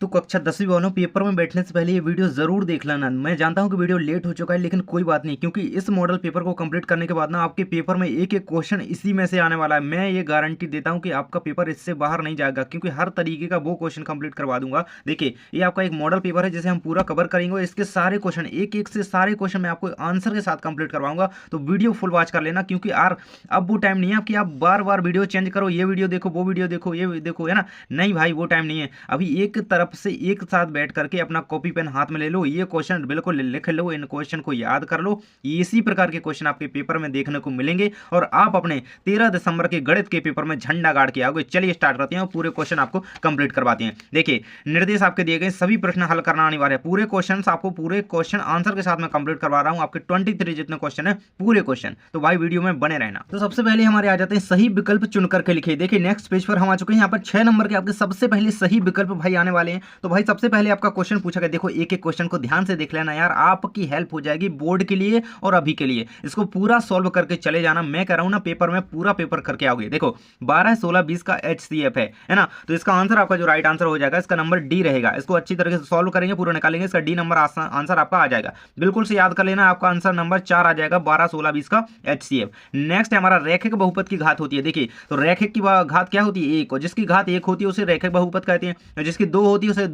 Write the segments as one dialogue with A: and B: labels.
A: तो कक्षा 10वीं वालों, पेपर में बैठने से पहले ये वीडियो जरूर देख लेना। मैं जानता हूँ कि वीडियो लेट हो चुका है, लेकिन कोई बात नहीं, क्योंकि इस मॉडल पेपर को कंप्लीट करने के बाद ना आपके पेपर में एक एक क्वेश्चन इसी में से आने वाला है। मैं ये गारंटी देता हूँ कि आपका पेपर इससे बाहर नहीं जाएगा, क्योंकि हर तरीके का वो क्वेश्चन कंप्लीट करवा दूंगा। देखिए, ये आपका एक मॉडल पेपर है जिसे हम पूरा कवर करेंगे और इसके सारे क्वेश्चन, एक एक से सारे क्वेश्चन मैं आपको आंसर के साथ कंप्लीट करवाऊंगा। तो वीडियो फुल वॉच कर लेना, क्योंकि यार अब वो टाइम नहीं है कि आप बार बार वीडियो चेंज करो, ये वीडियो देखो, वो वीडियो देखो, ये देखो, है ना। नहीं भाई, वो टाइम नहीं है। अभी एक तरफ से एक साथ बैठ करके अपना कॉपी पेन हाथ में ले लो, ये क्वेश्चन बिल्कुल लिख लो, इन क्वेश्चन को याद कर लो। इसी प्रकार के क्वेश्चन आपके पेपर में देखने को मिलेंगे और आप अपने 13 दिसंबर के गणित के पेपर में झंडा गाड़ के आओगे। चलिए स्टार्ट करते हैं और पूरे क्वेश्चन आपको कंप्लीट करवाते हैं। देखिए, निर्देश आपके दिए गए, सभी प्रश्न हल करना अनिवार्य है। पूरे क्वेश्चन आपको पूरे क्वेश्चन आंसर के साथ में कंप्लीट करवा रहा हूं। आपके 23 जितने क्वेश्चन है पूरे क्वेश्चन, तो भाई वीडियो में बने रहना। तो सबसे पहले हमारे आ जाते हैं सही विकल्प चुन करके लिखिए। देखिए, नेक्स्ट पेज पर हम आ चुके हैं। यहाँ पर 6 नंबर के आपके सबसे पहले सही विकल्प भाई आने वाले हैं। तो भाई सबसे पहले आपका क्वेश्चन पूछा गया, देखो एक एक क्वेश्चन को ध्यान से देख लेना यार, आपकी हेल्प हो जाएगी बोर्ड के लिए और अभी के लिए। इसको पूरा सॉल्व करके चले जाना। मैं कह रहा हूं ना, पेपर में पूरा पेपर करके आओगे। देखो 12, 16, 20 का HCF है ना। तो इसका आंसर, आपका जो राइट आंसर हो जाएगा, इसका नंबर डी रहेगा। इसको अच्छी तरीके से सॉल्व करेंगे, पूरा निकालेंगे, इसका डी नंबर आंसर आपका आ जाएगा। बिल्कुल से याद कर लेना, आपका आंसर नंबर 4 आ जाएगा। 12, 16, 20 का HCF। नेक्स्ट है हमारा रैखिक बहुपद की घात होती है। देखिए, तो रैखिक की घात क्या होती है? 1, और जिसकी घात 1 होती है उसे रैखिक बहुपद कहते हैं, और जिसकी 2 होती है उसे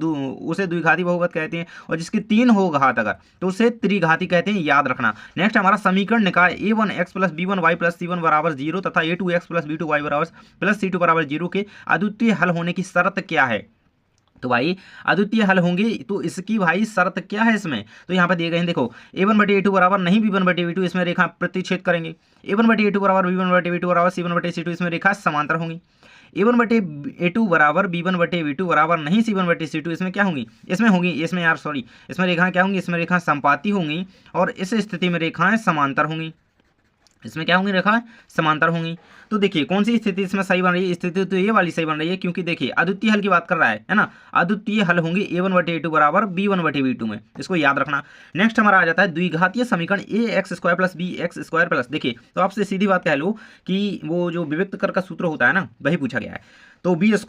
A: द्विघाती बहुपद कहते हैं, और जिसकी 3 हो घात अगर, तो उसे त्रिघाती कहते हैं, याद रखना। नेक्स्ट हमारा समीकरण निकाय a1x + b1y + c1 = 0 तथा a2x + b2y + c2 = 0 के अद्वितीय हल होने की शर्त क्या है? तो भाई अद्वितीय हल होंगे, तो इसकी भाई शर्त क्या है इसमें? तो यहाँ पे दिए गए हैं, देखो a1/a2 बराबर नहीं b1/b2, इसमें रेखा प्रतिच्छेद करेंगे। a1/a2 बराबर b1/b2 बराबर c1/c2, इसमें रेखा समांतर होंगी। a1/a2 बराबर b1/b2 बराबर नहीं c1/c2, इसमें क्या होंगी? इसमें होंगी, इसमें यार सॉरी, इसमें रेखाएं क्या होंगी? इसमें रेखा संपाती होंगी, और इस स्थिति में रेखाएं समांतर होंगी। इसमें क्या होंगी? रेखा समांतर होंगी। तो देखिए, कौन सी स्थिति इसमें सही बन रही है? स्थिति तो ये वाली सही बन रही है, क्योंकि देखिए अद्वितीय हल की बात कर रहा है ना। अद्वितीय हल होंगे a1/a2 बराबर b1/b2 में, इसको याद रखना। नेक्स्ट हमारा आ जाता है द्विघातीय समीकरण ax² + bx²। देखिए, तो आपसे सीधी बात कह लो कि वो जो विविक्त कर का सूत्र होता है ना, वही पूछा गया है। तो b² -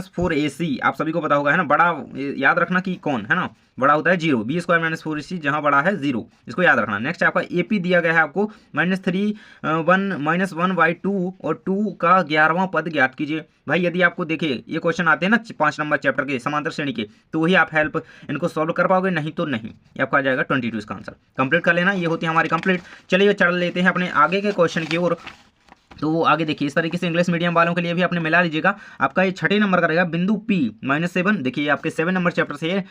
A: 4ac आप सभी को पता होगा, है ना। बड़ा याद रखना कि कौन है ना, बड़ा होता है 0। b² - 4ac जहां बड़ा है 0, इसको याद रखना। नेक्स्ट आपका AP दिया गया है आपको -1/2 और 2 का 11वां पद ज्ञात कीजिए। भाई यदि आपको देखिए ये क्वेश्चन आते हैं ना 5 नंबर चैप्टर के समांतर श्रेणी के, तो वही आप हेल्प इनको सॉल्व कर पाओगे, नहीं तो नहीं। ये आपका आ जाएगा 22 इसका आंसर। कंप्लीट कर लेना, ये होती है हमारी कंप्लीट। चलिए चल लेते हैं अपने आगे के क्वेश्चन की ओर। तो आगे देखिए, इस तरीके से इंग्लिश मीडियम वालों के लिए भी आपने मिला लीजिएगा। आपका ये 6 नंबर का रहेगा, बिंदु P -7। देखिए आपके 7 नंबर चैप्टर से है,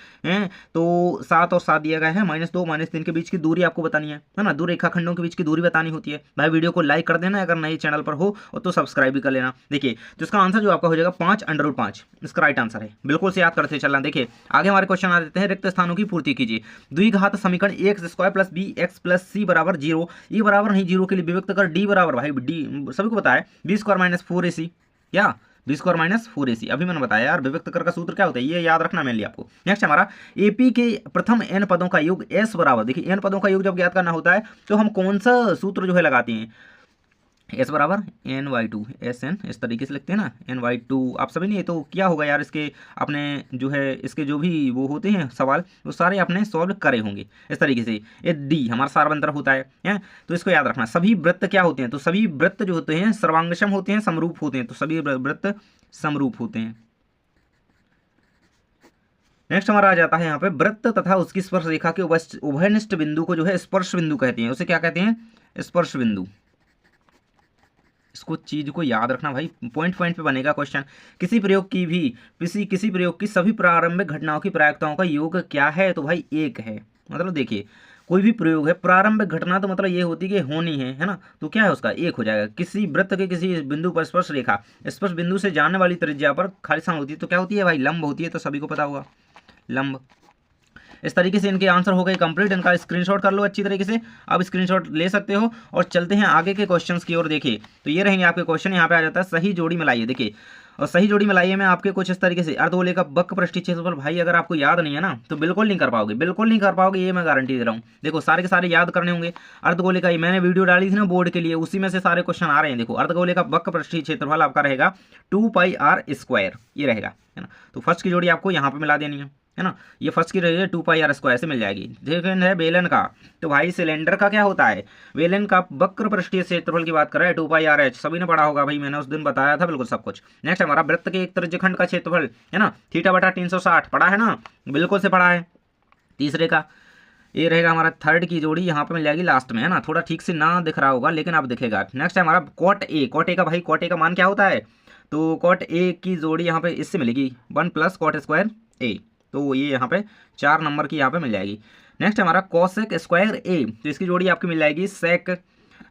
A: तो 7 और 7 दिया गया है। -2 -3 के बीच की दूरी आपको बतानी है ना। दो रेखाखंडों के बीच की दूरी बतानी होती है। भाई वीडियो को लाइक कर देना, अगर नए चैनल पर हो और तो सब्सक्राइब भी कर लेना। देखिए, तो इसका आंसर जो आपका हो जाएगा 5√5, इसका राइट आंसर है। बिल्कुल से याद करते चलना। देखिए आगे हमारे क्वेश्चन आ देते हैं, रिक्त स्थानों की पूर्ति कीजिए। द्विघात समीकरण ax² + bx + c = 0, e बराबर नहीं 0 के लिए विभक्त कर d बराबर, भाई d सभी को पता है, b² - 4ac। क्या? b² - 4ac अभी मैंने बताया यार, विभक्त कर का सूत्र क्या होता है, ये याद रखना मेनली आपको। नेक्स्ट हमारा AP के प्रथम n पदों का योग s बराबर। देखिए n पदों का योग जब ज्ञात करना होता है, तो हम कौन सा सूत्र जो है लगाते हैं? s बराबर ny2 sn, इस तरीके से लिखते हैं ना, ny2। आप सभी ने ये तो किया होगा यार, इसके आपने जो है इसके जो भी वो होते हैं सवाल, वो सारे आपने सॉल्व करे होंगे इस तरीके से। ये d हमारा सारबंतर होता है, तो इसको याद रखना। सभी वृत्त क्या होते हैं? तो सभी वृत्त जो होते हैं सर्वांगसम होते हैं, समरूप होते हैं। तो सभी वृत्त समरूप होते हैं। नेक्स्ट हमारा आ जाता है यहाँ पे, वृत्त तथा उसकी स्पर्श रेखा के उभयनिष्ठ बिंदु को जो है स्पर्श बिंदु कहते हैं। उसे क्या कहते हैं? स्पर्श बिंदु। इसको चीज को याद रखना भाई, पॉइंट पॉइंट पे बनेगा क्वेश्चन। किसी प्रयोग की सभी प्रारंभिक घटनाओं की प्रायिकताओं का योग क्या है? तो भाई 1 है। मतलब देखिए, कोई भी प्रयोग है, प्रारंभिक घटना तो मतलब ये होती है कि होनी है ना, तो क्या है उसका 1 हो जाएगा। किसी वृत्त के किसी बिंदु पर स्पर्श रेखा, स्पर्श बिंदु से जाने वाली त्रिज्या पर खाली स्थान होती है, तो क्या होती है भाई? लंब होती है। तो सभी को पता होगा लंब। इस तरीके से इनके आंसर हो गए कंप्लीट। इनका स्क्रीनशॉट कर लो अच्छी तरीके से, अब स्क्रीनशॉट ले सकते हो। और चलते हैं आगे के क्वेश्चंस की ओर। देखिए, तो ये रहेंगे आपके क्वेश्चन। यहाँ पे आ जाता है सही जोड़ी मिलाइए। देखिए और सही जोड़ी में लाइए मैं आपके कुछ इस तरीके से अर्धगोले का वक्र पृष्ठीय क्षेत्रफल। भाई अगर आपको याद नहीं है ना तो बिल्कुल नहीं कर पाओगे, बिल्कुल नहीं कर पाओगे, ये मैं गारंटी दे रहा हूँ। देखो सारे के सारे याद करने होंगे। अर्धगोले का मैंने वीडियो डाली थी ना बोर्ड के लिए, उसी में से सारे क्वेश्चन आ रहे हैं। देखो अर्धगोले का वक्र पृष्ठीय क्षेत्रफल आपका रहेगा 2πr², ये रहेगा, है ना। तो फर्स्ट की जोड़ी आपको यहाँ पे मिला देनी है ना। ये फर्स्ट की रहेगी 2πr² से मिल जाएगी। सेकंड है बेलन का, तो भाई सिलेंडर का क्या होता है, बेलन का वक्र पृष्ठीय क्षेत्रफल की बात कर रहे हैं 2πrh, सभी ने पढ़ा होगा भाई, मैंने उस दिन बताया था बिल्कुल सब कुछ। नेक्स्ट हमारा वृत्त के एक त्रिज्यखंड का क्षेत्रफल, है ना, θ/360, पढ़ा है ना, बिल्कुल से पढ़ा है। तीसरे का ये रहेगा हमारा थर्ड की जोड़ी, यहाँ पे मिल जाएगी लास्ट में, है ना, थोड़ा ठीक से ना दिख रहा होगा लेकिन अब दिखेगा। नेक्स्ट है हमारा कॉट ए, कॉट ए का भाई, कॉट ए का मान क्या होता है, तो कॉट ए की जोड़ी यहाँ पे इससे मिलेगी 1 + cot² a, तो ये यहाँ पे 4 नंबर की यहाँ पे मिल जाएगी। नेक्स्ट हमारा cosec² a, तो इसकी जोड़ी आपकी मिल जाएगी sec,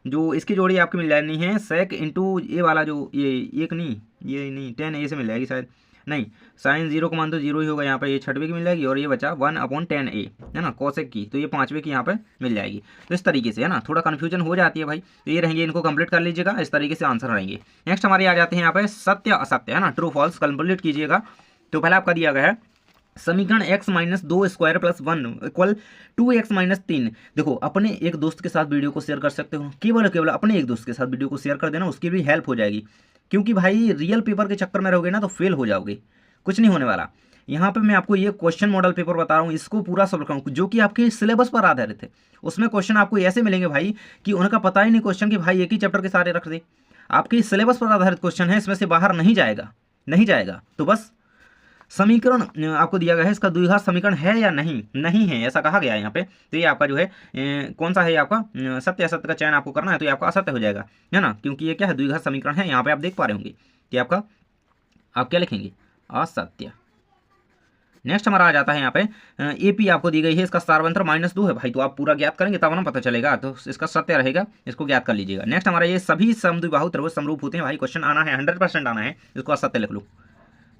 A: जो इसकी जोड़ी आपकी मिल जानी है sec इंटू ये वाला जो ये एक नहीं, ये नहीं 10a से मिल जाएगी शायद, नहीं साइन 0 को मान तो 0 ही होगा यहाँ पे, ये 6वीं की मिल जाएगी और ये बचा 1/10a, है ना, कोसेक की, तो ये 5वीं की यहाँ पे मिल जाएगी। तो इस तरीके से, है ना, थोड़ा कन्फ्यूजन हो जाती है भाई, तो ये रहेंगे, इनको कंप्लीट कर लीजिएगा, इस तरीके से आंसर रहेंगे। नेक्स्ट हमारे आ जाते हैं यहाँ पे सत्य असत्य, है ना, ट्रू फॉल्स कंप्लीट कीजिएगा। तो पहले आपका दिया गया है समीकरण x - 2² + 1 = 2x - 3। देखो अपने एक दोस्त के साथ वीडियो को शेयर कर सकते हो, केवल अपने एक दोस्त के साथ वीडियो को शेयर कर देना, उसकी भी हेल्प हो जाएगी। क्योंकि भाई रियल पेपर के चक्कर में रहोगे ना तो फेल हो जाओगे, कुछ नहीं होने वाला। यहाँ पे मैं आपको ये क्वेश्चन मॉडल पेपर बता रहा हूँ, इसको पूरा सॉल्व करूँ, जो कि आपके सिलेबस पर आधारित है। उसमें क्वेश्चन आपको ऐसे मिलेंगे भाई कि उनका पता ही नहीं क्वेश्चन कि भाई एक ही चैप्टर के सारे रख दे। आपके सिलेबस पर आधारित क्वेश्चन है, इसमें से बाहर नहीं जाएगा, नहीं जाएगा। तो बस समीकरण आपको दिया गया है, इसका द्विघात समीकरण है या नहीं, नहीं है ऐसा कहा गया है यहाँ पे। तो ये आपका जो है कौन सा है आपका, सत्य असत्य का चयन आपको करना है, तो ये आपका असत्य हो जाएगा, है ना, क्योंकि ये क्या है, द्विघात समीकरण है। यहाँ पे आप देख पा रहे होंगे कि आपका आप क्या लिखेंगे, असत्य। नेक्स्ट हमारा आ जाता है यहाँ पे AP आपको दी गई है, इसका सारवंत्र -2 है भाई, तो आप पूरा ज्ञात करेंगे तब ना पता चलेगा, तो इसका सत्य रहेगा, इसको ज्ञात कर लीजिएगा। नेक्स्ट हमारा ये सभी समद्विबाहु त्रिभुज समरूप होते हैं भाई, क्वेश्चन आना है 100% आना है, इसको असत्य लिख लो।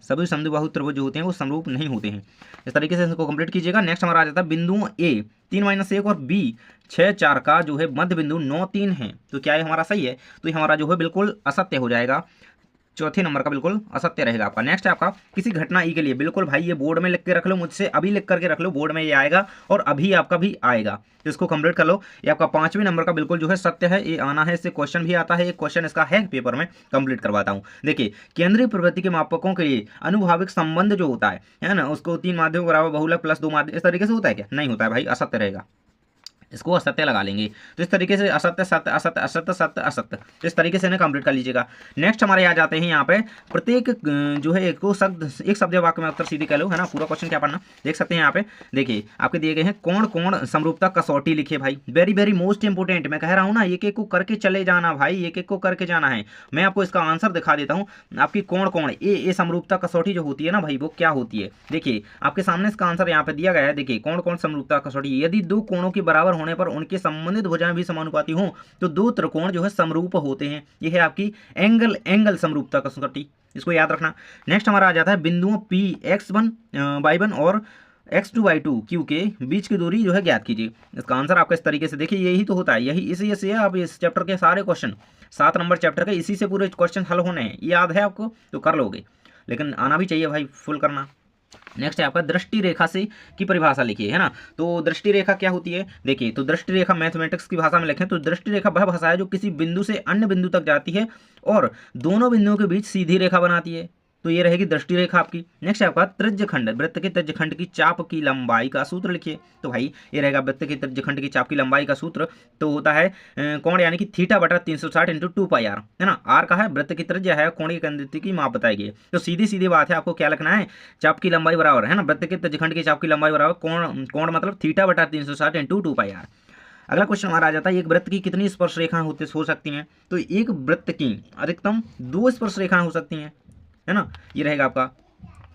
A: सभी समद्विबाहु त्रिभुज जो होते हैं वो समरूप नहीं होते हैं, इस तरीके से इसको कंप्लीट कीजिएगा। नेक्स्ट हमारा आ जाता है बिंदुओं A 3 - 1 और B 6 4 का जो है मध्य बिंदु 9 3 है, तो क्या ये हमारा सही है, तो ये हमारा जो है बिल्कुल असत्य हो जाएगा, चौथे नंबर का बिल्कुल असत्य रहेगा आपका। नेक्स्ट है आपका किसी घटना ई के लिए, बिल्कुल भाई ये बोर्ड में लिख के रख लो, मुझसे अभी लिख करके रख लो, बोर्ड में ये आएगा और अभी आपका भी आएगा, तो इसको कंप्लीट कर लो। ये आपका 5वें नंबर का बिल्कुल जो है सत्य है, ये आना है, इससे क्वेश्चन भी आता है, एक क्वेश्चन इसका है पेपर में, कंप्लीट करवाता हूँ। देखिए केंद्रीय प्रवृत्ति के मापकों के लिए अनुभाविक संबंध जो होता है ना, उसको 3 माध्यम बराबर बहुलक + 2 माध्यम, इस तरीके से होता है क्या, नहीं होता है भाई, असत्य रहेगा, इसको असत्य लगा लेंगे। तो इस तरीके से असत्य सत्य असत्य असत्य सत्य असत्य, तो इस तरीके से इन्हें कंप्लीट कर लीजिएगा। नेक्स्ट हमारे आ जाते हैं यहाँ पे प्रत्येक जो है एक शब्द वाक्य में उत्तर सीधी कह लो, है ना, पूरा क्वेश्चन क्या पढ़ना देख सकते हैं यहाँ पे। देखिए आपके दिए गए हैं कोण कोण समरूपता कसौटी लिखिए भाई, वेरी वेरी मोस्ट इंपोर्टेंट, मैं कह रहा हूँ ना, एक एक को करके चले जाना भाई, एक एक को करके जाना है। मैं आपको इसका आंसर दिखा देता हूँ, आपकी कोण कोण ए समरूपता कसौटी जो होती है ना भाई, वो क्या होती है, देखिए आपके सामने इसका आंसर यहाँ पे दिया गया है। देखिए कोण कोण समरूपता कसौटी, यदि दो कोणों के बराबर होने पर उनके संबंधित भुजाएं भी समानुपाती हों तो दो त्रिकोण जो है समरूप होते हैं, यह है आपकी एंगल समरूपता कसौटी, इसको याद रखना। नेक्स्ट हमारा आ जाता है बिंदुओं P x1 y1 और x2 y2 Q के बीच की दूरी जो है ज्ञात कीजिए। इसका आंसर आपका इस तरीके से, देखिए यही तो होता है, यही इसी से आप इस चैप्टर के सारे क्वेश्चन 7 नंबर चैप्टर के इसी से पूरे क्वेश्चन हल होने हैं, याद है आपको तो कर लोगे, लेकिन आना भी चाहिए भाई, फुल करना। नेक्स्ट है आपका दृष्टि रेखा से की परिभाषा लिखिए, है ना, तो दृष्टि रेखा क्या होती है, देखिए तो दृष्टि रेखा मैथमेटिक्स की भाषा में लिखें तो दृष्टि रेखा वह भाषा है जो किसी बिंदु से अन्य बिंदु तक जाती है और दोनों बिंदुओं के बीच सीधी रेखा बनाती है, तो ये रहेगी दृष्टि रेखा आपकी। नेक्स्ट है आपका त्रिज्यखंड, वृत्त के त्रिज्यखंड की चाप की लंबाई का सूत्र लिखिए, तो भाई ये रहेगा वृत्त के त्रिज्यखंड की चाप की लंबाई का सूत्र, तो होता है कोण यानी कि θ/360 × 2πr, है ना, r का है वृत्त की त्रिज्या है, कोणीय केंद्रित की माप बताई गई है, तो सीधी सीधी बात है, आपको क्या लिखना है, चाप की लंबाई बराबर, है ना, वृत्त के त्रिज्यखंड की चाप की लंबाई बराबर कोण मतलब θ/360 × 2πr। अगला क्वेश्चन हमारा आ जाता है एक वृत्त की कितनी स्पर्श रेखाएं हो सकती हैं, तो एक वृत्त की अधिकतम 2 स्पर्श रेखाएं हो सकती हैं, है ना, ये रहेगा आपका।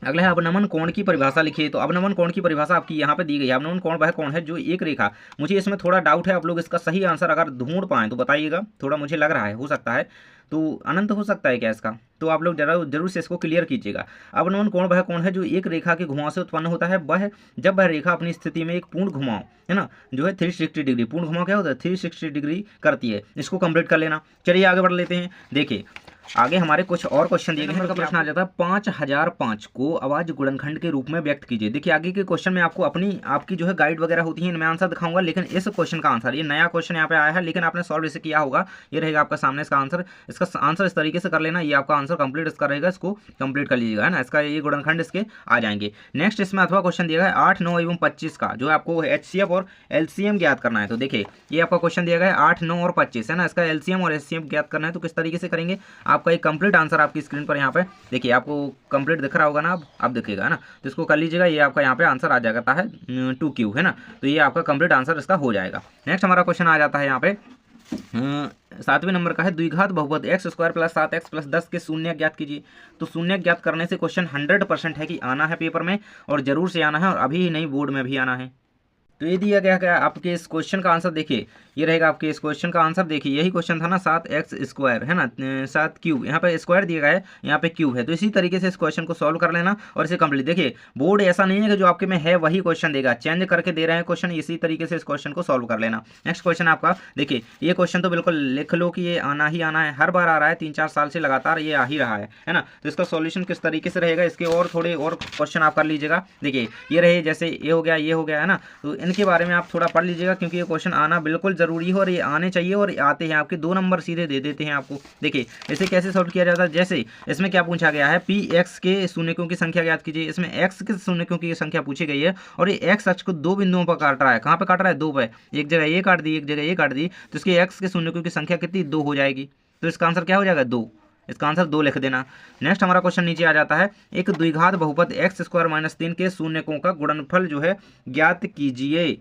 A: अगला है अवनमन कोण की परिभाषा लिखिए, तो अवनमन कोण की परिभाषा आपकी यहाँ पे दी गई है। अवनमन कोण वह कोण है जो एक रेखा, मुझे इसमें थोड़ा डाउट है, आप लोग इसका सही आंसर अगर ढूंढ पाएँ तो बताइएगा, थोड़ा मुझे लग रहा है हो सकता है, तो अनंत हो सकता है क्या इसका, तो आप लोग जरूर से इसको क्लियर कीजिएगा। अवनमन कोण वह कोण है जो एक रेखा के घुमाव से उत्पन्न होता है, वह जब वह रेखा अपनी स्थिति में एक पूर्ण घुमाव, है ना, जो है 360 डिग्री, पूर्ण घुमाव क्या होता है 360 डिग्री करती है, इसको कंप्लीट कर लेना। चलिए आगे बढ़ लेते हैं। देखिए आगे हमारे कुछ और क्वेश्चन दिए गए हैं। प्रश्न आ जाता है 5005 को अवाज गुणनखंड के रूप में व्यक्त कीजिए। देखिए आगे के क्वेश्चन में आपको आपकी जो है गाइड वगैरह होती है, इनमें आंसर दिखाऊंगा, लेकिन इस क्वेश्चन का आंसर, ये नया क्वेश्चन यहाँ पे आया है लेकिन आपने सॉल्व इसे किया होगा, ये रहेगा आपका सामने इसका आंसर। इसका आंसर इस तरीके से कर लेना, ये आपका आंसर कंप्लीट इसका रहेगा, इसको कंप्लीट कर लीजिएगा, है ना। इसका ये गुणनखंड इसके आ जाएंगे। नेक्स्ट इसमें अथवा क्वेश्चन दिया गया है 8, 9 एवं 25 का, जो आपको HCF और LCM ज्ञात करना है। तो देखिए ये आपका क्वेश्चन दिया गया है 8, 9 और 25, है ना। इसका LCM और HCF ज्ञात करना है, तो किस तरीके से करेंगे, आपका एक कंप्लीट आंसर आपकी स्क्रीन पर यहाँ पे देखिए, आपको कंप्लीट दिख रहा होगा ना, अब दिखेगा, है ना। तो इसको कर लीजिएगा, ये आपका यहाँ पे आंसर आ जाता है 2Q, है ना। तो ये आपका कंप्लीट आंसर इसका हो जाएगा। नेक्स्ट हमारा क्वेश्चन आ जाता है यहाँ पे 7वें नंबर का है, द्विघात बहुपद x² + 7x + 10 के शून्य ज्ञात कीजिए। तो शून्य ज्ञात करने से क्वेश्चन 100% है कि आना है पेपर में, और जरूर से आना है, और अभी ही नहीं बोर्ड में भी आना है। तो ये दिया गया है आपके इस क्वेश्चन का आंसर, देखिए ये रहेगा आपके इस क्वेश्चन का आंसर। देखिए यही क्वेश्चन था ना, 7x², है ना, 7Q, यहाँ पे स्क्वायर दिया गया है, यहाँ पे क्यूब है। तो इसी तरीके से इस क्वेश्चन को सॉल्व कर लेना और इसे कंप्लीट। देखिए बोर्ड ऐसा नहीं है कि जो आपके में है वही क्वेश्चन देगा, चेंज करके दे रहे हैं क्वेश्चन, इसी तरीके से इस क्वेश्चन को सॉल्व कर लेना। नेक्स्ट क्वेश्चन आपका देखिए, ये क्वेश्चन तो बिल्कुल लिख लो कि ये आना ही आना है, हर बार आ रहा है, 3-4 साल से लगातार ये आ ही रहा है ना। तो इसका सॉल्यूशन किस तरीके से रहेगा, इसके और थोड़े और क्वेश्चन आप कर लीजिएगा। देखिए ये रहे, जैसे ये हो गया, ये हो गया, है ना। तो इनके बारे में आप थोड़ा पढ़ लीजिएगा, क्योंकि ये क्वेश्चन आना बिल्कुल जरूरी है, और ये आने चाहिए, और आते हैं आपके 2 नंबर सीधे दे देते हैं आपको। देखिए इसे कैसे सॉल्व किया जाता है, जैसे इसमें क्या पूछा गया है, Px के शून्यकों की संख्या ज्ञात कीजिए। इसमें x के शून्यकों की संख्या पूछी गई है, और ये x अक्ष को 2 बिंदुओं पर काट रहा है। कहाँ पे काट रहा है, 2 पे, एक जगह ये काट दी, एक जगह ये काट दी, तो इसकी x के शून्यकों की संख्या कितनी, 2 हो जाएगी। तो इसका आंसर क्या हो जाएगा, 2। इसका आंसर 2 लिख देना। नेक्स्ट हमारा क्वेश्चन नीचे आ जाता है, एक द्विघात बहुपद x² - 3 के शून्यकों का गुणनफल जो है ज्ञात कीजिए।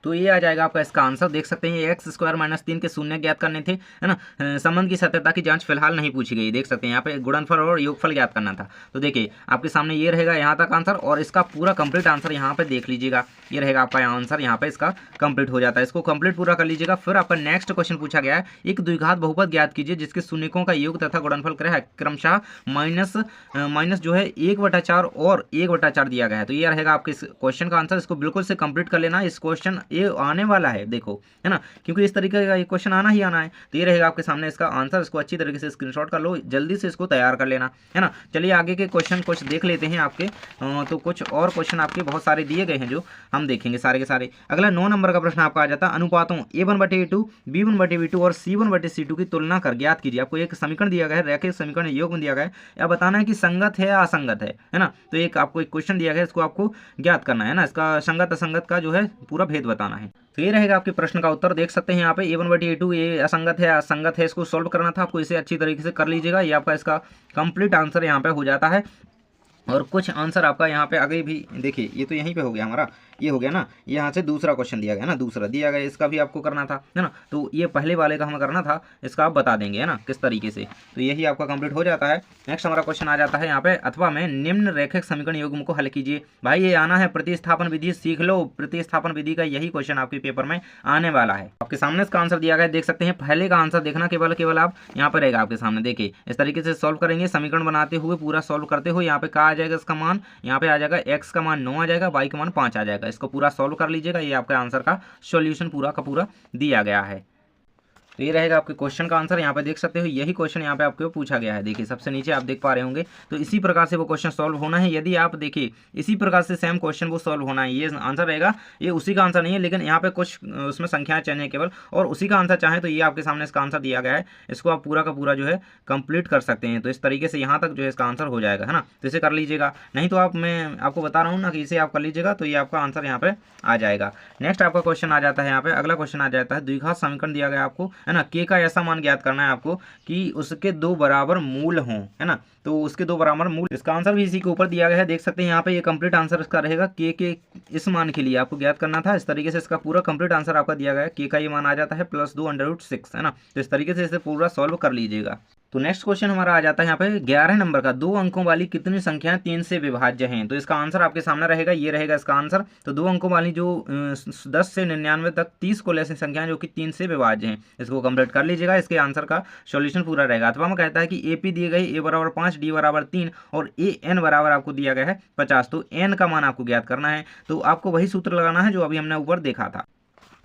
A: तो ये आ जाएगा आपका इसका आंसर। देख सकते हैं ये x² - 3 के शून्य ज्ञात करने थे, है ना। संबंध की सत्यता की जांच फिलहाल नहीं पूछी गई। देख सकते हैं यहाँ पे गुणनफल और योगफल ज्ञात करना था। तो देखिए आपके सामने ये रहेगा यहाँ तक आंसर, और इसका पूरा कंप्लीट आंसर यहाँ पे देख लीजिएगा, ये रहेगा आपका आंसर, यहाँ पे इसका कंप्लीट हो जाता है। इसको कंप्लीट पूरा कर लीजिएगा। फिर आपका नेक्स्ट क्वेश्चन पूछा गया है, एक द्विघात बहुपद ज्ञात कीजिए जिसके शून्यकों का योग तथा गुणनफल क्रमशः माइनस जो है 1/4 और 1/4 दिया गया है। तो ये रहेगा आपके इस क्वेश्चन का आंसर। इसको बिल्कुल से कंप्लीट कर लेना, इस क्वेश्चन ये आने वाला है, देखो, है ना, क्योंकि इस तरीके का ये क्वेश्चन आना ही आना है। तो ये रहेगा आपके सामने इसका आंसर। इसको अच्छी तरीके से स्क्रीनशॉट कर लो, जल्दी से इसको तैयार कर लेना, है ना। चलिए आगे के क्वेश्चन कुछ देख लेते हैं आपके। तो कुछ और क्वेश्चन आपके बहुत सारे दिए गए हैं जो हम देखेंगे सारे के सारे। अगला 9 नंबर का प्रश्न आपका आ जाता है, अनुपातों A1/A2, B1/B2 और C1/C2 की तुलना कर ज्ञात कीजिए। आपको एक समीकरण दिया गया है, रैखिक समीकरण योग में दिया गया है, या बताना है कि संगत है या असंगत है ना। तो एक आपको एक क्वेश्चन दिया गया है, इसको आपको ज्ञात करना है ना, इसका संगत असंगत का जो है पूरा भेद बताना है। तो ये रहेगा आपके प्रश्न का उत्तर। देख सकते हैं यहाँ पे A1/A2 ये असंगत है असंगत है, इसको सॉल्व करना था आपको, इसे अच्छी तरीके से कर लीजिएगा। ये आपका इसका कंप्लीट आंसर यहाँ पे हो जाता है। और कुछ आंसर आपका यहाँ पे आगे भी देखिए, ये तो यहीं पे हो गया हमारा, ये हो गया ना, यहाँ से दूसरा क्वेश्चन दिया गया ना, दूसरा दिया गया, इसका भी आपको करना था, है ना। तो ये पहले वाले का हमें करना था, इसका आप बता देंगे, है ना, किस तरीके से। तो यही आपका कंप्लीट हो जाता है। नेक्स्ट हमारा क्वेश्चन आ जाता है यहाँ पे, अथवा में निम्न रैखिक समीकरण युग्म को हल कीजिए। भाई ये आना है, प्रतिस्थापन विधि सीख लो, प्रतिस्थापन विधि का यही क्वेश्चन आपके पेपर में आने वाला है। आपके सामने इसका आंसर दिया गया, देख सकते हैं। पहले का आंसर देखना, केवल आप यहाँ पर रहेगा आपके सामने, देखिए इस तरीके से सॉल्व करेंगे, समीकरण बनाते हुए पूरा सॉल्व करते हुए। यहाँ पे क्या आ जाएगा, इसका मान यहाँ पे आ जाएगा, x का मान 9 आ जाएगा, y का मान 5 आ जाएगा। इसको पूरा सॉल्व कर लीजिएगा, ये आपका आंसर का सॉल्यूशन पूरा का पूरा दिया गया है। तो ये रहेगा आपके क्वेश्चन का आंसर। यहाँ पे देख सकते हो, यही क्वेश्चन यहाँ पे आपको पूछा गया है। देखिए सबसे नीचे आप देख पा रहे होंगे। तो इसी प्रकार से वो क्वेश्चन सॉल्व होना है। यदि आप देखिए इसी प्रकार से सेम क्वेश्चन वो सॉल्व होना है, ये आंसर रहेगा। ये उसी का आंसर नहीं है, लेकिन यहाँ पे कुछ उसमें संख्याएं चेंज है केवल, और उसी का आंसर चाहे तो ये आपके सामने इसका आंसर दिया गया है, इसको आप पूरा का पूरा जो है कंप्लीट कर सकते हैं। तो इस तरीके से यहाँ तक जो है इसका आंसर हो जाएगा, है ना। तो इसे कर लीजिएगा, नहीं तो मैं आपको बता रहा हूँ ना कि इसे आप कर लीजिएगा, तो ये आपका आंसर यहाँ पे आ जाएगा। नेक्स्ट आपका क्वेश्चन आ जाता है यहाँ पे, अगला क्वेश्चन आ जाता है, द्विघात समीकरण दिया गया आपको, है ना। के का ऐसा मान ज्ञात करना है आपको कि उसके 2 बराबर मूल हों, है ना। तो उसके 2 बराबर मूल, इसका आंसर भी इसी के ऊपर दिया गया है। देख सकते हैं यहाँ पे, ये कंप्लीट आंसर इसका रहेगा। के इस मान के लिए आपको ज्ञात करना था। इस तरीके से इसका पूरा कंप्लीट आंसर आपका दिया गया है। के का ये मान आ जाता है +2√6, है ना। तो इस तरीके से इसे पूरा सॉल्व कर लीजिएगा। तो नेक्स्ट क्वेश्चन हमारा आ जाता है यहाँ पे 11 नंबर का, 2 अंकों वाली कितनी संख्याएं 3 से विभाज्य हैं। तो इसका आंसर आपके सामने रहेगा, ये रहेगा इसका आंसर। तो 2 अंकों वाली जो 10 से 99 तक 30 को ऐसी संख्याएं जो कि 3 से विभाज्य हैं, इसको कंप्लीट कर लीजिएगा। इसके आंसर का सॉल्यूशन पूरा रहेगा। अथवा में कहता है कि AP दिए गए, A बराबर 5, D बराबर 3 और AN बराबर आपको दिया गया है 50। तो N का मान आपको ज्ञात करना है। तो आपको वही सूत्र लगाना है जो अभी हमने ऊपर देखा था।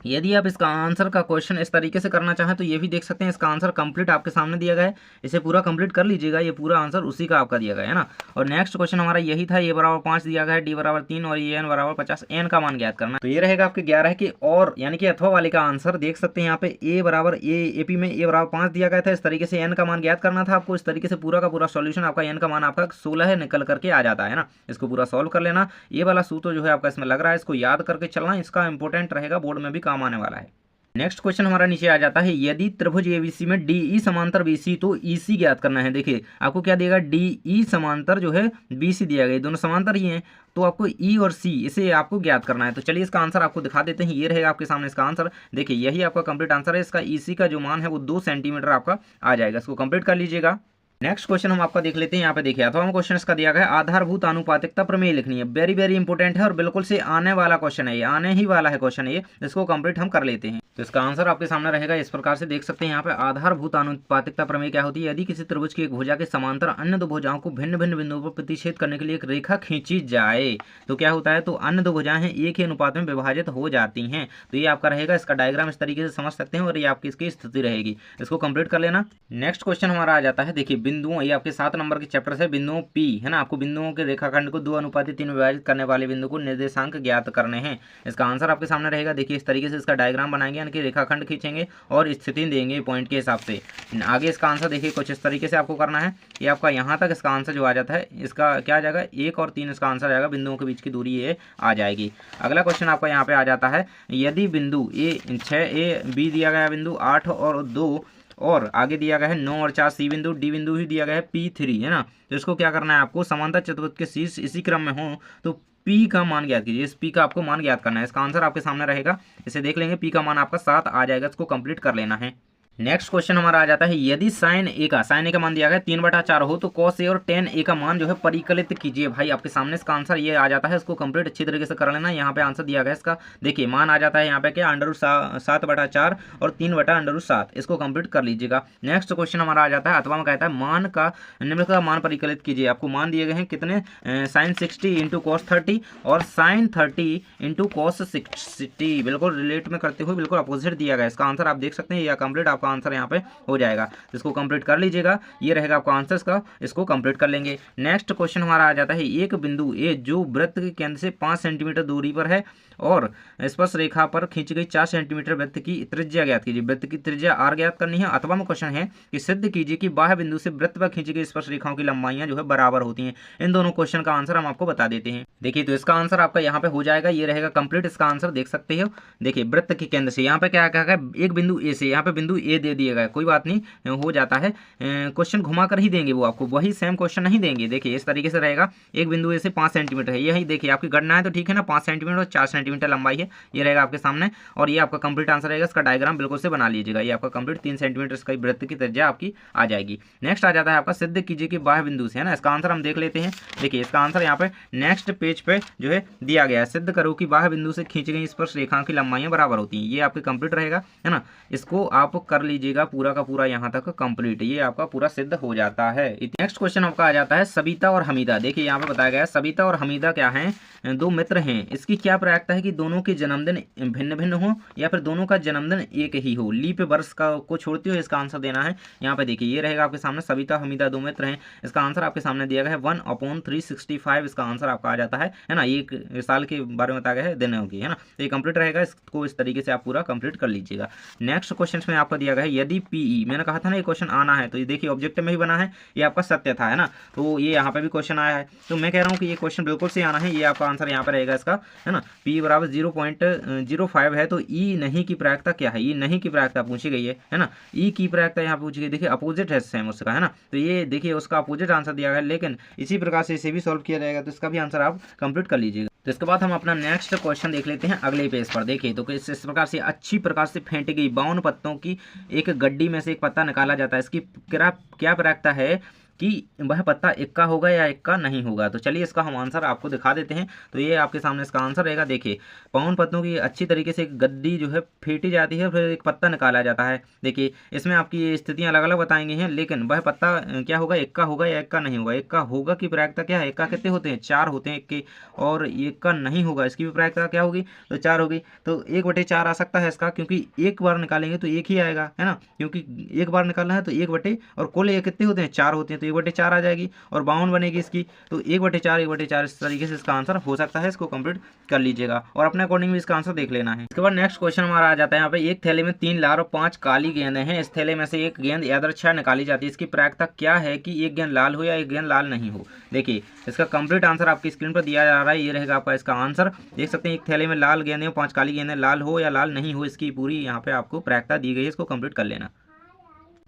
A: यदि आप इसका आंसर का क्वेश्चन इस तरीके से करना चाहें तो ये भी देख सकते हैं, इसका आंसर कंप्लीट आपके सामने दिया गया है, इसे पूरा कंप्लीट कर लीजिएगा, ये पूरा आंसर उसी का आपका दिया गया है ना। और नेक्स्ट क्वेश्चन हमारा यही था, ए बराबर 5 दिया गया है, डी बराबर 3 और एन बराबर 50, एन का मान ज्ञात करना। तो ये रहेगा आपके 11 की और यानी कि अथवा वाले का आंसर देख सकते हैं यहाँ पे ए बराबर एपी में ए बराबर 5 दिया गया था, इस तरीके से एन का मान ज्ञात करना था आपको। इस तरीके से पूरा का पूरा सॉल्यूशन आपका एन का मान आपका 16 निकल करके आ जाता है ना। इसको पूरा सॉल्व कर लेना, ये वाला सूत्र जो है आपका इसमें लग रहा है, इसको याद करके चलना, इसका इंपॉर्टेंट रहेगा, बोर्ड में भी काम आने वाला है। नेक्स्ट क्वेश्चन हमारा नीचे आ जाता है, यदि त्रिभुज एबीसी में डीई समांतर बीसी तो ईसी ज्ञात करना है। देखिए आपको क्या देगा, डीई समांतर जो है बीसी दिया गया, दोनों समांतर ही हैं, तो आपको ई और सी इसे आपको ज्ञात करना है। तो चलिए इसका आंसर आपको दिखा देते हैं, ये रहेगा आपके सामने इसका आंसर। देखिए यही आपका कंप्लीट आंसर है, इसका ईसी का जो मान है वो 2 सेंटीमीटर आपका आ जाएगा, इसको कंप्लीट कर लीजिएगा। नेक्स्ट क्वेश्चन हम आपका देख लेते हैं, यहाँ पे देखिए अथवा क्वेश्चन इसका दिया गया है, आधारभूत आनुपातिकता प्रमेय लिखनी है। वेरी वेरी इंपॉर्टेंट है और बिल्कुल से आने वाला क्वेश्चन है, ये आने ही वाला है क्वेश्चन, ये इसको कंप्लीट हम कर लेते हैं। तो इसका आंसर आपके सामने रहेगा इस प्रकार से, देख सकते हैं यहाँ पे आधारभूत आनुपातिकता प्रमेय क्या होती है, यदि किसी त्रिभुज की एक भुजा के समांतर अन्य दो भुजाओं को भिन्न भिन्न बिंदुओं पर प्रतिच्छेद करने के लिए एक रेखा खींची जाए तो क्या होता है, तो अन्य दो भुजाएं हैं एक ही अनुपात में विभाजित हो जाती हैं। तो ये आपका रहेगा, इसका डायग्राम इस तरीके से समझ सकते हैं और ये आपकी इसकी स्थिति रहेगी, इसको कंप्लीट कर लेना। नेक्स्ट क्वेश्चन हमारा आ जाता है, देखिए बिंदुओं, ये आपके 7 नंबर के चैप्टर से बिंदुओं पी है ना, आपको बिंदुओं के रेखाखंड को 2:3 विभाजित करने वाले बिंदु को निर्देशांक ज्ञात करने हैं। इसका आंसर आपके सामने रहेगा, देखिए इस तरीके से इसका डायग्राम बनाएंगे, यानी कि रेखाखंड खींचेंगे और स्थिति देंगे पॉइंट के हिसाब से। आगे इसका आंसर देखिए कुछ इस तरीके से आपको करना है, ये आपका यहाँ तक इसका आंसर जो आ जाता है, इसका क्या आ जाएगा 1 और 3 इसका आंसर आएगा, बिंदुओं के बीच की दूरी ये आ जाएगी। अगला क्वेश्चन आपका यहाँ पे आ जाता है, यदि बिंदु ए 6 ए बी दिया गया, बिंदु 8 और 2 और आगे दिया गया है 9 और 4 सी बिंदु, डी बिंदु ही दिया गया है P3 है ना। तो इसको क्या करना है आपको, समांतर चतुर्भुज के शीर्ष इसी क्रम में हो तो P का मान ज्ञात कीजिए, इस P का आपको मान ज्ञात करना है। इसका आंसर आपके सामने रहेगा, इसे देख लेंगे, P का मान आपका 7 आ जाएगा, इसको कंप्लीट कर लेना है। नेक्स्ट क्वेश्चन हमारा आ जाता है, यदि साइन ए का मान दिया गया 3/4 हो तो कॉस ए और टेन ए का मान जो है परिकलित कीजिए। भाई आपके सामने इसका आंसर ये आ जाता है, इसको कंप्लीट अच्छी तरीके से कर लेना। यहाँ पे आंसर दिया गया इसका, देखिए मान आ जाता है यहाँ पे क्या √7/4 और 3/√7, इसको कंप्लीट कर लीजिएगा। नेक्स्ट क्वेश्चन हमारा आ जाता है, अथवा में कहता है मान का निम्नलिखित का मान परिकलित कीजिए। आपको मान दिए गए हैं कितने, साइन 60 × cos 30 और साइन 30 × cos 60, बिल्कुल रिलेट में करते हुए बिल्कुल अपोजिट दिया गया। इसका आंसर आप देख सकते हैं, यह कंप्लीट आपका आंसर यहाँ पे हो जाएगा, इसको कंप्लीट कर लीजिएगा, ये रहेगा आपका आंसर का, इसको कंप्लीट कर लेंगे। नेक्स्ट क्वेश्चन हमारा आ जाता है, एक बिंदु ए जो वृत्त के केंद्र से 5 सेंटीमीटर दूरी पर है और स्पर्श रेखा पर खींची गई 4 सेंटीमीटर वृत्त की त्रिज्या ज्ञात कीजिए। वृत्त की त्रिज्या r ज्ञात करनी है। अथवा में क्वेश्चन है कि सिद्ध कीजिए कि बाह्य बिंदु से वृत्त पर खींची गई स्पर्श रेखाओं की लंबाइयां जो है बराबर होती हैं। इन दोनों क्वेश्चन का आंसर हम आपको बता देते हैं। देखिए तो इसका आंसर आपका यहाँ पे हो जाएगा, ये रहेगा कंप्लीट, इसका आंसर देख सकते हो। देखिए वृत्त के केंद्र से यहाँ पे क्या कहा गया, एक बिंदु ए से, यहाँ पे बिंदु ए दे दिया गया, कोई बात नहीं हो जाता है, क्वेश्चन घुमा कर ही देंगे वो आपको, वही सेम क्वेश्चन नहीं देंगे। देखिए इस तरीके से रहेगा, एक बिंदु ए से 5 सेंटीमीटर है, यही देखिए आपकी गणना है तो ठीक है ना, 5 सेंटीमीटर और 4 सेंटीमीटर लंबाई है, ये रहेगा आपके सामने और ये आपका कंप्लीट आंसर रहेगा। इसका डायग्राम बिल्कुल से बना लीजिएगा, ये आपका कंप्लीट 3 सेंटीमीटर इसका वृत्त की त्रिज्या आपकी आ जाएगी। नेक्स्ट आ जाता है आपका सिद्ध कीजिए कि बाह्य बिंदु से, है ना, इसका आंसर हम देख लेते हैं। देखिए इसका आंसर यहाँ पे नेक्स्ट पेज पे जो है दिया गया है, सिद्ध करो कि बाह्य बिंदु से खींची गई स्पर्श रेखाओं की लंबाइयां बराबर होती हैं, ये आपके कंप्लीट रहेगा, है ना। इसको आप कर लीजिएगा पूरा का पूरा यहाँ तक कंप्लीट, ये आपका पूरा सिद्ध हो जाता है। नेक्स्ट क्वेश्चन आपका आ जाता है सबिता और हमीदा। देखिए यहाँ पे बताया गया है सबिता और हमीदा क्या हैं, 2 मित्र हैं, इसकी क्या प्रायिकता है कि दोनों के जन्मदिन भिन्न भिन्न हो या फिर दोनों का जन्मदिन एक ही हो, लीप वर्ष का को छोड़ते हुए इसका आंसर देना है। यहाँ पे देखिए ये रहेगा आपके सामने, सबिता हमीदा 2 मित्र हैं, इसका आंसर आपके सामने दिया गया है 1/365, इसका आंसर आपका आ जाता है ना। एक साल के बारे में बताया गया है दिनों की, है ना, तो ये कंप्लीट रहेगा, इसको इस तरीके से आप पूरा कंप्लीट कर लीजिएगा। नेक्स्ट क्वेश्चन में आपको दिया गया है, यदि पीई, मैंने कहा था ना ये क्वेश्चन आना है, तो ये देखिए ऑब्जेक्टिव में ही बना है, ये आपका सत्य था, है ना, तो ये यहाँ पे भी क्वेश्चन आया है, तो मैं कह रहा हूँ कि ये क्वेश्चन बिल्कुल से आना है, ये आपका आंसर यहाँ पे रहेगा इसका, है ना। P बराबर 0.05 है, तो E नहीं की प्रायिकता क्या है, E नहीं की प्रायिकता पूछी गई है ना, E की प्रायिकता यहाँ पूछी गई, देखिए अपोजिट है सेम उसका, है ना, तो ये देखिए उसका अपोजिट आंसर दिया गया है, लेकिन इसी प्रकार से इसे भी सॉल्व किया जाएगा, तो इसका भी आंसर आप कंप्लीट कर लीजिएगा। तो इसके बाद हम अपना नेक्स्ट क्वेश्चन देख लेते हैं अगले पेज पर। देखिए तो इस प्रकार से अच्छी प्रकार से फेंटी गई 52 पत्तों की एक गड्डी में से एक पत्ता निकाला जाता है, इसकी क्या प्रायिकता है कि वह पत्ता इक्का होगा या इक्का नहीं होगा। तो चलिए इसका हम आंसर आपको दिखा देते हैं। तो ये आपके सामने इसका आंसर रहेगा। देखिए, पाउन पत्तों की अच्छी तरीके से एक गद्दी जो है फेंटी जाती है, फिर एक पत्ता निकाला जाता है। देखिए, इसमें आपकी ये स्थितियाँ अलग अलग बताएंगी हैं, लेकिन वह पत्ता क्या होगा, इक्का होगा या इक्का नहीं होगा। इक्का होगा की प्रायिकता क्या है, इक्का कितने होते हैं, 4 होते हैं इक्के, और इक्का नहीं होगा इसकी भी प्रायिकता क्या होगी, तो 4 होगी। तो 1/4 आ सकता है इसका, क्योंकि एक बार निकालेंगे तो एक ही आएगा, है ना, क्योंकि एक बार निकालना है तो 1 और कुल ये कितने होते हैं, 4 होते हैं, तो 1/4 आ जाएगी और 52 बनेगी इसकी। तो 1/4 1/4 इस तरीके से इसका आंसर हो सकता है। इसको कंप्लीट कर लीजिएगा और अपने अकॉर्डिंग भी इसका आंसर देख लेना है। इसके बाद नेक्स्ट क्वेश्चन हमारा आ जाता है। यहाँ पे एक थैले में 3 लाल और 5 काली गेंदें हैं। इस थैले में से एक गेंद यादृच्छा निकाली जाती है। इसकी प्रायिकता क्या है कि एक गेंद लाल हो या एक गेंद लाल नहीं हो। देखिए, इसका कंप्लीट आंसर आपकी स्क्रीन पर दिया जा रहा है। ये रहेगा आपका इसका आंसर। देख सकते हैं, एक थैले में लाल गेंदें 5 काली गेंदें, लाल हो या लाल नहीं हो, इसकी पूरी यहाँ पे आपको प्रायिकता दी गई है। इसको कंप्लीट कर लेना।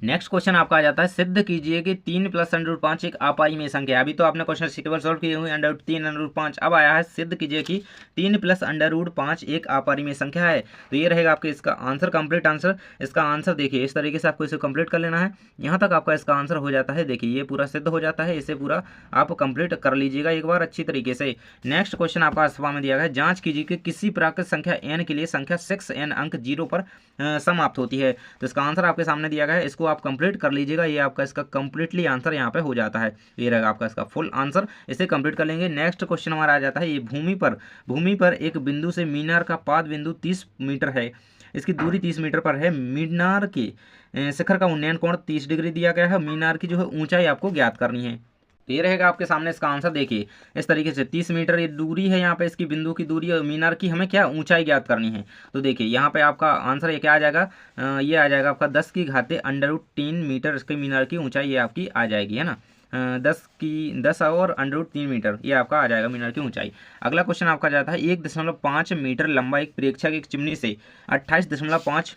A: नेक्स्ट क्वेश्चन आपका आ जाता है, सिद्ध कीजिए कि 3 + √5 एक अपरिमेय संख्या है। अभी तो आपने क्वेश्चन शीट पर सॉल्व किए हुए √3 √5। अब आया है सिद्ध कीजिए कि 3 + √5 एक अपरिमेय संख्या है। तो ये रहेगा आपके इसका आंसर, कंप्लीट आंसर। इसका आंसर देखिए इस तरीके से आपको इसे कंप्लीट कर लेना है। यहाँ तक आपका इसका आंसर हो जाता है। देखिए, ये पूरा सिद्ध हो जाता है। इसे पूरा आप कंप्लीट कर लीजिएगा एक बार अच्छी तरीके से। नेक्स्ट क्वेश्चन आपका सभा में दिया गया है, जांच कीजिए कि किसी प्राकृत संख्या n के लिए संख्या 6n अंक 0 पर समाप्त होती है। तो इसका आंसर आपके सामने दिया गया है। इसको आप कंप्लीट कर लीजिएगा। ये आपका इसका कंप्लीटली आंसर यहाँ पे हो जाता है। ये रहेगा आपका इसका फुल आंसर। इसे कंप्लीट कर लेंगे। नेक्स्ट क्वेश्चन हमारा आ जाता है, ये भूमि पर एक बिंदु से मीनार का पाद बिंदु 30 मीटर है। इसकी दूरी 30 मीटर पर है। मीनार के शिखर का उन्नयन कोण 30 डिग्री दिया गया है। मीनार की जो है ऊंचाई आपको ज्ञात करनी है। तो ये रहेगा आपके सामने इसका आंसर। देखिए, इस तरीके से 30 मीटर ये दूरी है, यहाँ पे इसकी बिंदु की दूरी और मीनार की हमें क्या ऊंचाई ज्ञात करनी है। तो देखिए, यहाँ पे आपका आंसर ये क्या आ जाएगा, ये आ जाएगा आपका 10 की घाते √3 मीटर इसके मीनार की ऊंचाई ये आपकी आ जाएगी, है ना। 10 और √3 मीटर ये आपका आ जाएगा मीनार की ऊंचाई। अगला क्वेश्चन आपका जाता है, 1.5 मीटर लंबा एक प्रेक्षक एक चिमनी से 28.5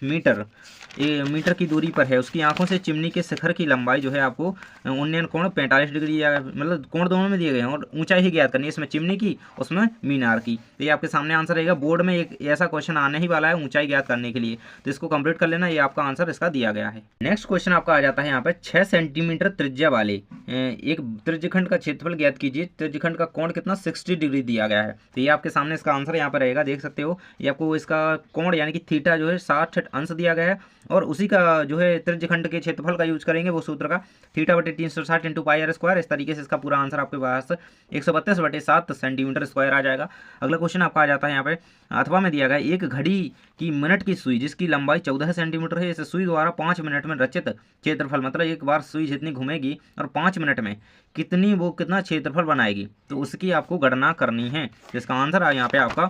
A: मीटर की दूरी पर है। उसकी आंखों से चिमनी के शिखर की लंबाई जो है आपको उन्नयन कोण 45 डिग्री, या मतलब कोण दोनों में दिए गए हैं और ऊंचाई ही ज्ञात करनी है, इसमें चिमनी की उसमें मीनार की। तो ये आपके सामने आंसर रहेगा। बोर्ड में एक ऐसा क्वेश्चन आने ही वाला है ऊंचाई ज्ञात करने के लिए, तो इसको कंप्लीट कर लेना। ये आपका आंसर इसका दिया गया है। नेक्स्ट क्वेश्चन आपका आ जाता है यहाँ पे, 6 सेंटीमीटर त्रिज्या वाले एक त्रिज्यखंड का क्षेत्रफल ज्ञात कीजिए। त्रिज्यखंड का कोण कितना 60 डिग्री दिया गया है। तो ये आपके सामने इसका आंसर यहाँ पर रहेगा। देख सकते हो, ये आपको इसका कोण यानी कि थीटा जो है 60 अंश दिया गया है, और उसी का जो है त्रिज्यखंड के क्षेत्रफल का यूज करेंगे वो सूत्र का, θ/360 × πr²। इस तरीके से इसका पूरा आंसर आपके पास 132/7 सेंटीमीटर स्क्वायर आ जाएगा। अगला क्वेश्चन आपका आ जाता है यहाँ पे, अथवा में दिया गया एक घड़ी की मिनट की सुई जिसकी लंबाई 14 सेंटीमीटर है। इस सुई द्वारा 5 मिनट में रचित क्षेत्रफल, मतलब एक बार सुई जितनी घूमेगी और 5 मिनट में कितना क्षेत्रफल बनाएगी, तो उसकी आपको गणना करनी है। इसका आंसर यहाँ पे आपका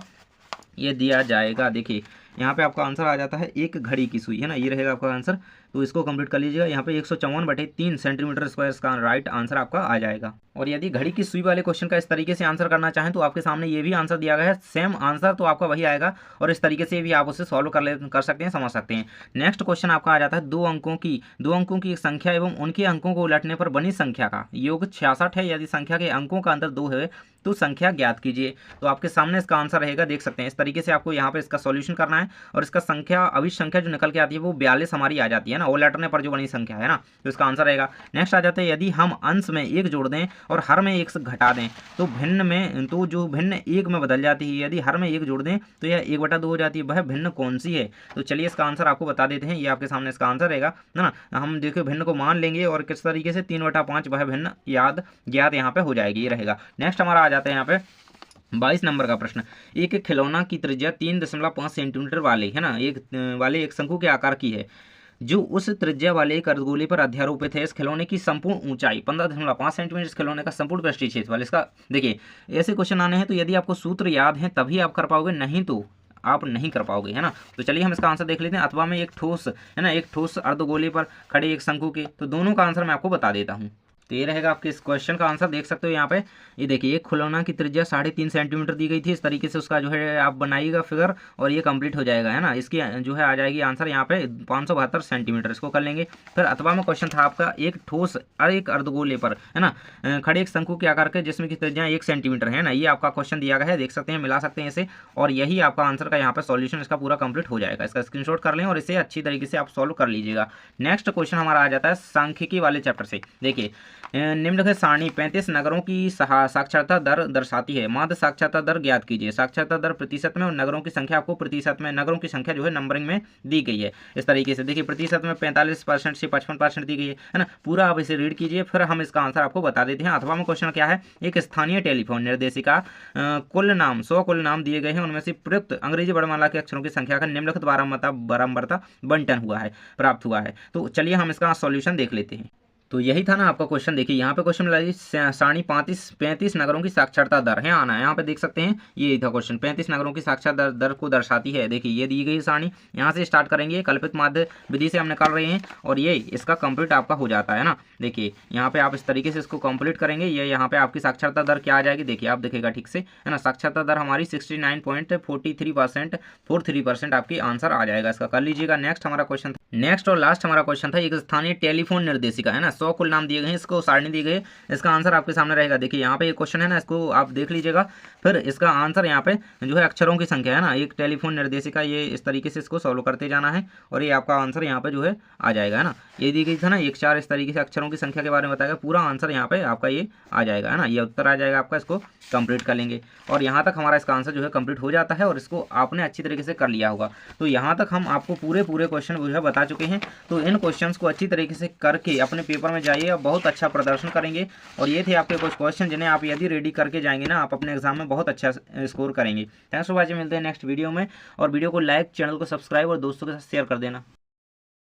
A: ये दिया जाएगा। देखिए, यहाँ पे आपका आंसर आ जाता है एक घड़ी की सुई, है ना, ये रहेगा आपका आंसर। तो इसको कंप्लीट कर लीजिएगा। यहाँ पे 154/3 सेंटीमीटर स्क्वायर का राइट आंसर आपका आ जाएगा। और यदि घड़ी की सुई वाले क्वेश्चन का इस तरीके से आंसर करना चाहें तो आपके सामने ये भी आंसर दिया गया है, सेम आंसर तो आपका वही आएगा, और इस तरीके से भी आप उसे सॉल्व कर सकते हैं, समझ सकते हैं। नेक्स्ट क्वेश्चन आपका आ जाता है, दो अंकों की एक संख्या एवं उनके अंकों को उलटने पर बनी संख्या का योग 66 है। यदि संख्या के अंकों का अंतर 2 है तो संख्या ज्ञात कीजिए। तो आपके सामने इसका आंसर रहेगा। देख सकते हैं, इस तरीके से आपको यहाँ पे इसका सॉल्यूशन करना है, और इसका संख्या अविश संख्या जो निकल के आती है वो 42 हमारी आ जाती है ना, उलटने पर जो बनी संख्या है ना, तो इसका आंसर रहेगा। नेक्स्ट आ जाता है, यदि हम अंश में 1 जोड़ दें और हर में 1 से घटा दें तो जो भिन्न 1 में बदल जाती है। यदि हर में 1 जोड़ दें तो यह 1/2 हो जाती है। वह भिन्न कौन सी है? तो चलिए इसका आंसर आपको बता देते हैं। ये आपके सामने इसका आंसर रहेगा ना। हम देखिए भिन्न को मान लेंगे और किस तरीके से 3/5 वह भिन्न ज्ञात यहाँ पे हो जाएगी, ये रहेगा। नेक्स्ट हमारा आ जाता है यहाँ पे 22 नंबर का प्रश्न। एक खिलौना की त्रिज्या 3.5 सेंटीमीटर वाले, है ना, एक शंकु के आकार की है, जो उस त्रिज्या वाले एक अर्धगोले पर अध्यारोपित है। इस खिलौने की संपूर्ण ऊंचाई 15.5 सेंटीमीटर। इस खिलौने का संपूर्ण पृष्ठीय क्षेत्रफल। इसका देखिए, ऐसे क्वेश्चन आने हैं तो यदि आपको सूत्र याद है तभी आप कर पाओगे, नहीं तो आप नहीं कर पाओगे, है ना। तो चलिए हम इसका आंसर देख लेते हैं। अथवा में एक ठोस, है ना, एक ठोस अर्धगोले पर खड़े एक शंकु के, तो दोनों का आंसर मैं आपको बता देता हूँ। तो ये रहेगा आपके इस क्वेश्चन का आंसर। देख सकते हो यहाँ पे, ये देखिए, एक खिलौना की त्रिज्या 3.5 सेंटीमीटर दी गई थी। इस तरीके से उसका जो है आप बनाइएगा फिगर और ये कंप्लीट हो जाएगा, है ना। इसकी जो है आ जाएगी आंसर यहाँ पे 572 सेंटीमीटर। इसको कर लेंगे। फिर अथवा में क्वेश्चन था आपका, एक ठोस और एक अर्धगोले पर, है ना, खड़े एक शंकु के आकार के जिसमें की त्रिज्या 1 सेंटीमीटर है ना। ये आपका क्वेश्चन दिया गया है, देख सकते हैं, मिला सकते हैं इसे, और यही आपका आंसर का यहाँ पे सॉल्यूशन इसका पूरा कंप्लीट हो जाएगा। इसका स्क्रीनशॉट कर लें और इसे अच्छी तरीके से आप सॉल्व कर लीजिएगा। नेक्स्ट क्वेश्चन हमारा आ जाता है सांख्यिकी वाले चैप्टर से। देखिए, निम्नलिखित सारणी 35 नगरों की साक्षरता दर दर्शाती है। माध्य साक्षरता दर ज्ञात कीजिए। साक्षरता दर प्रतिशत में और नगरों की संख्या आपको प्रतिशत में, नगरों की संख्या जो है नंबरिंग में दी गई है। इस तरीके से देखिए प्रतिशत में 45% से 55% दी गई है ना। पूरा आप इसे रीड कीजिए, फिर हम इसका आंसर आपको बता देते हैं। अथवा में क्वेश्चन क्या है, एक स्थानीय टेलीफोन निर्देशिका कुल नाम 100 कुल नाम दिए गए हैं, उनमें से प्रयुक्त अंग्रेजी वर्णमाला के अक्षरों की संख्या का निम्नलिखित बारंबारता बंटन हुआ है, प्राप्त हुआ है। तो चलिए हम इसका सॉल्यूशन देख लेते हैं। तो यही था ना आपका क्वेश्चन। देखिए यहाँ पे क्वेश्चन मिला सारणी 35 नगरों की साक्षरता दर है आना, यहाँ पे देख सकते हैं ये था क्वेश्चन। 35 नगरों की साक्षरता दर को दर्शाती है। देखिए ये दी गई सारणी, यहाँ से स्टार्ट करेंगे, कल्पित माध्य विधि से हम निकाल रहे हैं और ये इसका कंप्लीट आपका हो जाता है ना। देखिए यहाँ पे आप इस तरीके से इसको कंप्लीट करेंगे, ये यहाँ पे आपकी साक्षरता दर क्या आ जाएगी, देखिए आप देखेगा ठीक से, है ना। साक्षरता दर हमारी 69.43% आपकी आंसर आ जाएगा इसका। कर लीजिएगा। नेक्स्ट हमारा क्वेश्चन, नेक्स्ट और लास्ट हमारा क्वेश्चन था, एक स्थानीय टेलीफोन निर्देशिका, है ना। 100 कुल नाम दिए गए हैं, इसको सारणी दी गई है, इसका आंसर आपके सामने रहेगा। देखिए यहाँ पे एक क्वेश्चन है ना, इसको आप देख लीजिएगा। फिर इसका आंसर यहाँ पे जो है अक्षरों की संख्या है ना, एक टेलीफोन निर्देशिका, ये इस तरीके से इसको सॉल्व करते जाना है और ये आपका आंसर यहाँ पे जो है आ जाएगा, है ना। ये दी गई था ना 1 4, इस तरीके से अक्षरों की संख्या के बारे में बताएगा, पूरा आंसर यहाँ पे आपका ये आ जाएगा, है ना। ये उत्तर आ जाएगा आपका। इसको कंप्लीट कर लेंगे और यहाँ तक हमारा इसका आंसर जो है कंप्लीट हो जाता है और इसको आपने अच्छी तरीके से कर लिया होगा। तो यहाँ तक हम आपको पूरे क्वेश्चन जो है बता चुके हैं। तो इन क्वेश्चंस को अच्छी तरीके से करके अपने पेपर में जाइए और बहुत अच्छा प्रदर्शन करेंगे। और ये थे आपके कुछ क्वेश्चन जिन्हें आप यदि रेडी करके जाएंगे ना, आप अपने एग्जाम में बहुत अच्छा स्कोर करेंगे। थैंक्स फॉर वॉचिंग, मिलते हैं नेक्स्ट वीडियो में। और वीडियो को लाइक, चैनल को सब्सक्राइब और दोस्तों के साथ शेयर कर देना।